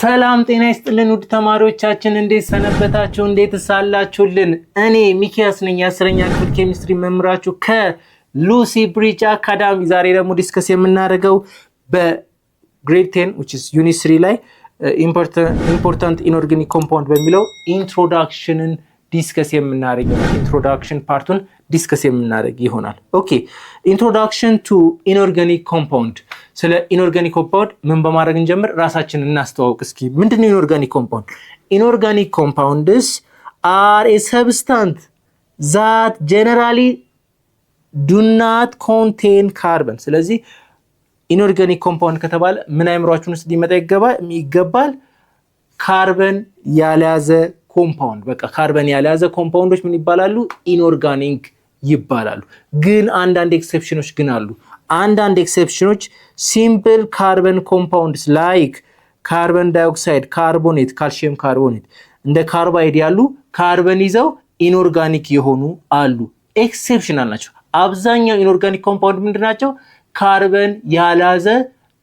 ሰላም ጤና ይስጥልን ውድ ተማሪዎቻችን እንዴት ሰነበታችሁ? እንዴት ሳላችሁልን? እኔ ሚኪያስ ነኝ የ10ኛ ክፍል ኬሚስትሪ መምህራችሁ ከሉሲ ብሪጅ አካዳሚ። ዛሬ ደግሞ ዲስከስ የምናደርገው በግሬድ 10 which is unit 3 ላይ important inorganic compound በሚለው ኢንትሮዳክሽንን ዲስከስ የምናደርግ ኢንትሮዳክሽን ፓርቱን ዲስከስ የምናደርግ ይሆናል። ኦኬ ኢንትሮዳክሽን ቱ ኢንኦርጋኒክ ኮምፓውንድ። ስለ ኢንኦርጋኒክ ኮምፓውንድ ምን በማድረግ እንጀምር? ራሳችንን እናስተዋውቅ እስኪ። ምንድነው ኢንኦርጋኒክ ኮምፓውንድ? ኢንኦርጋኒክ ኮምፓውንድስ are a substance that generally do not contain carbon። ስለዚህ ኢንኦርጋኒክ ኮምፓውንድ ከተባለ ምን አይምሯችሁን ውስጥ ሊመጣ ይገባል? ካርበን ያልያዘ ኮምፓውንድ። በቃ ካርበን ያልያዘ ኮምፓውንዶች ምን ይባላሉ? ኢንኦርጋኒክ ይባላሉ። ግን አንዳንድ ኤክሰፕሽኖች ግን አሉ። አንዳንድ ኤክሰፕሽኖች ሲምፕል ካርበን ኮምፓውንድስ ላይክ ካርበን ዳይኦክሳይድ፣ ካርቦኔት፣ ካልሲየም ካርቦኔት እንደ ካርባይድ ያሉ ካርበን ይዘው ኢንኦርጋኒክ የሆኑ አሉ። ኤክሰፕሽናል ናቸው። አብዛኛው ኢንኦርጋኒክ ኮምፓውንድ ምንድናቸው? ካርበን ያልያዘ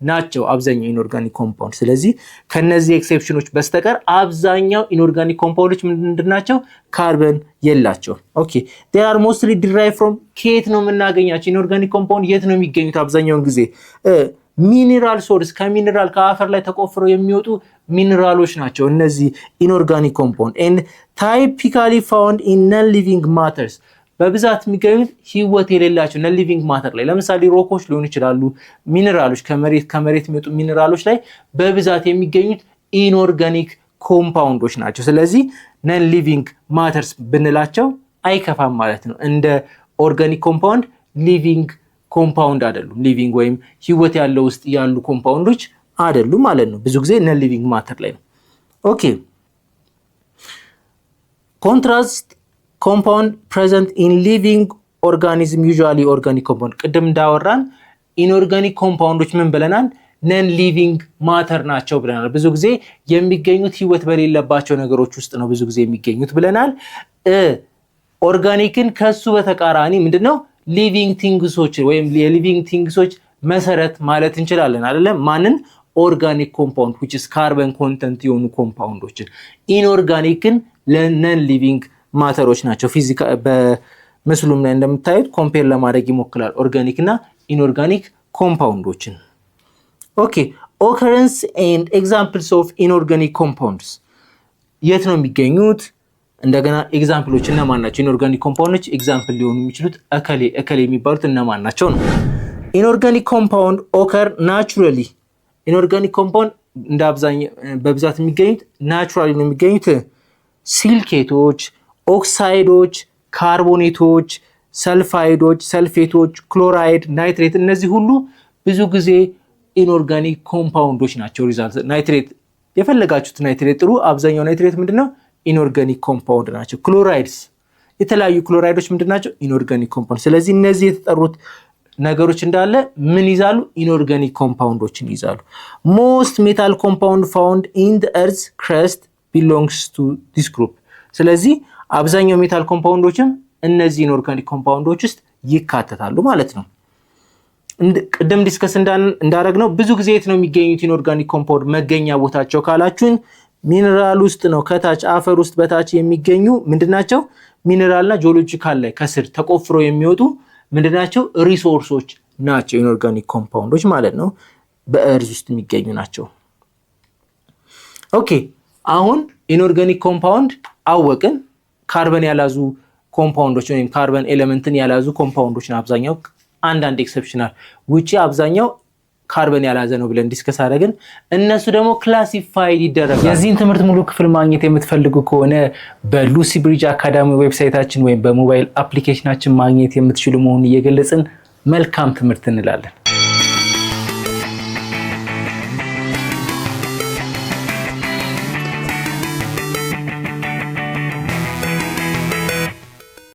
ናቸው አብዛኛው ኢንኦርጋኒክ ኮምፓውንድ። ስለዚህ ከነዚህ ኤክሰፕሽኖች በስተቀር አብዛኛው ኢንኦርጋኒክ ኮምፓውንዶች ምንድናቸው? ካርበን የላቸው። ኦኬ they are mostly derived from ከየት ነው የምናገኛቸው? ኢንኦርጋኒክ ኮምፓውንድ የት ነው የሚገኙት? አብዛኛውን ጊዜ ሚኒራል ሶርስ፣ ከሚኒራል ከአፈር ላይ ተቆፍረው የሚወጡ ሚኒራሎች ናቸው እነዚህ ኢንኦርጋኒክ ኮምፓውንድ and typically found in non-living matters። በብዛት የሚገኙት ህይወት የሌላቸው ነን ሊቪንግ ማተር ላይ፣ ለምሳሌ ሮኮች ሊሆኑ ይችላሉ። ሚኒራሎች ከመሬት የሚወጡ ሚኒራሎች ላይ በብዛት የሚገኙት ኢንኦርጋኒክ ኮምፓውንዶች ናቸው። ስለዚህ ነን ሊቪንግ ማተርስ ብንላቸው አይከፋም ማለት ነው። እንደ ኦርጋኒክ ኮምፓውንድ ሊቪንግ ኮምፓውንድ አይደሉም። ሊቪንግ ወይም ህይወት ያለው ውስጥ ያሉ ኮምፓውንዶች አይደሉም ማለት ነው። ብዙ ጊዜ ነን ሊቪንግ ማተር ላይ ነው። ኦኬ ኮንትራስት compound present in living organism usually organic compound። ቅድም እንዳወራን ኢንኦርጋኒክ ኮምፓውንዶች ምን ብለናል? ነን ሊቪንግ ማተር ናቸው ብለናል። ብዙ ጊዜ የሚገኙት ህይወት በሌለባቸው ነገሮች ውስጥ ነው ብዙ ጊዜ የሚገኙት ብለናል። ኦርጋኒክን ከሱ በተቃራኒ ምንድነው? ሊቪንግ ቲንግሶች ወይም የሊቪንግ ቲንግሶች መሰረት ማለት እንችላለን አይደለም? ማንን? ኦርጋኒክ ኮምፓውንድ which is carbon content የሆኑ ኮምፓውንዶችን። ኢንኦርጋኒክን ለነን ሊቪንግ ማተሮች ናቸው። ፊዚካል በምስሉም ላይ እንደምታዩት ኮምፔር ለማድረግ ይሞክራል ኦርጋኒክ እና ኢንኦርጋኒክ ኮምፓውንዶችን። ኦኬ ኦከረንስ ኤንድ ኤግዛምፕልስ ኦፍ ኢንኦርጋኒክ ኮምፓውንድስ የት ነው የሚገኙት? እንደገና ኤግዛምፕሎች እነማን ናቸው? ኢንኦርጋኒክ ኮምፓውንዶች ኤግዛምፕል ሊሆኑ የሚችሉት እከሌ የሚባሉት እነማን ናቸው ነው። ኢንኦርጋኒክ ኮምፓውንድ ኦከር ናቹራሊ። ኢንኦርጋኒክ ኮምፓውንድ እንደ አብዛኛው በብዛት የሚገኙት ናቹራሊ ነው የሚገኙት። ሲሊኬቶች፣ ኦክሳይዶች፣ ካርቦኔቶች፣ ሰልፋይዶች፣ ሰልፌቶች፣ ክሎራይድ፣ ናይትሬት እነዚህ ሁሉ ብዙ ጊዜ ኢንኦርጋኒክ ኮምፓውንዶች ናቸው። ሪዛልት ናይትሬት የፈለጋችሁት ናይትሬት ጥሩ። አብዛኛው ናይትሬት ምንድነው? ኢንኦርጋኒክ ኮምፓውንድ ናቸው። ክሎራይድስ የተለያዩ ክሎራይዶች ምንድናቸው? ኢንኦርጋኒክ ኮምፓውንድ። ስለዚህ እነዚህ የተጠሩት ነገሮች እንዳለ ምን ይዛሉ? ኢንኦርጋኒክ ኮምፓውንዶችን ይዛሉ። ሞስት ሜታል ኮምፓውንድ ፋውንድ ኢን ዘ እርዝ ክረስት ቢሎንግስ ቱ ዲስ ግሩፕ። ስለዚህ አብዛኛው ሜታል ኮምፓውንዶችም እነዚህ ኢንኦርጋኒክ ኮምፓውንዶች ውስጥ ይካተታሉ ማለት ነው። ቅድም ዲስከስ እንዳደረግነው ብዙ ጊዜ የት ነው የሚገኙት ኢንኦርጋኒክ ኮምፓውንድ መገኛ ቦታቸው ካላችሁን ሚነራል ውስጥ ነው። ከታች አፈር ውስጥ በታች የሚገኙ ምንድናቸው? ሚነራልና ጂኦሎጂካል ላይ ከስር ተቆፍሮ የሚወጡ ምንድናቸው? ሪሶርሶች ናቸው ኢንኦርጋኒክ ኮምፓውንዶች ማለት ነው። በእርዝ ውስጥ የሚገኙ ናቸው። ኦኬ አሁን ኢንኦርጋኒክ ኮምፓውንድ አወቅን። ካርበን ያላዙ ኮምፓውንዶች ወይም ካርበን ኤሌመንትን ያላዙ ኮምፓውንዶች ነው አብዛኛው። አንዳንድ ኤክሰፕሽናል ውጪ አብዛኛው ካርበን ያላዘ ነው ብለን ዲስከስ አደረግን። እነሱ ደግሞ ክላሲፋይድ ይደረጋሉ። የዚህን ትምህርት ሙሉ ክፍል ማግኘት የምትፈልጉ ከሆነ በሉሲ ብሪጅ አካዳሚ ዌብሳይታችን ወይም በሞባይል አፕሊኬሽናችን ማግኘት የምትችሉ መሆኑን እየገለጽን መልካም ትምህርት እንላለን።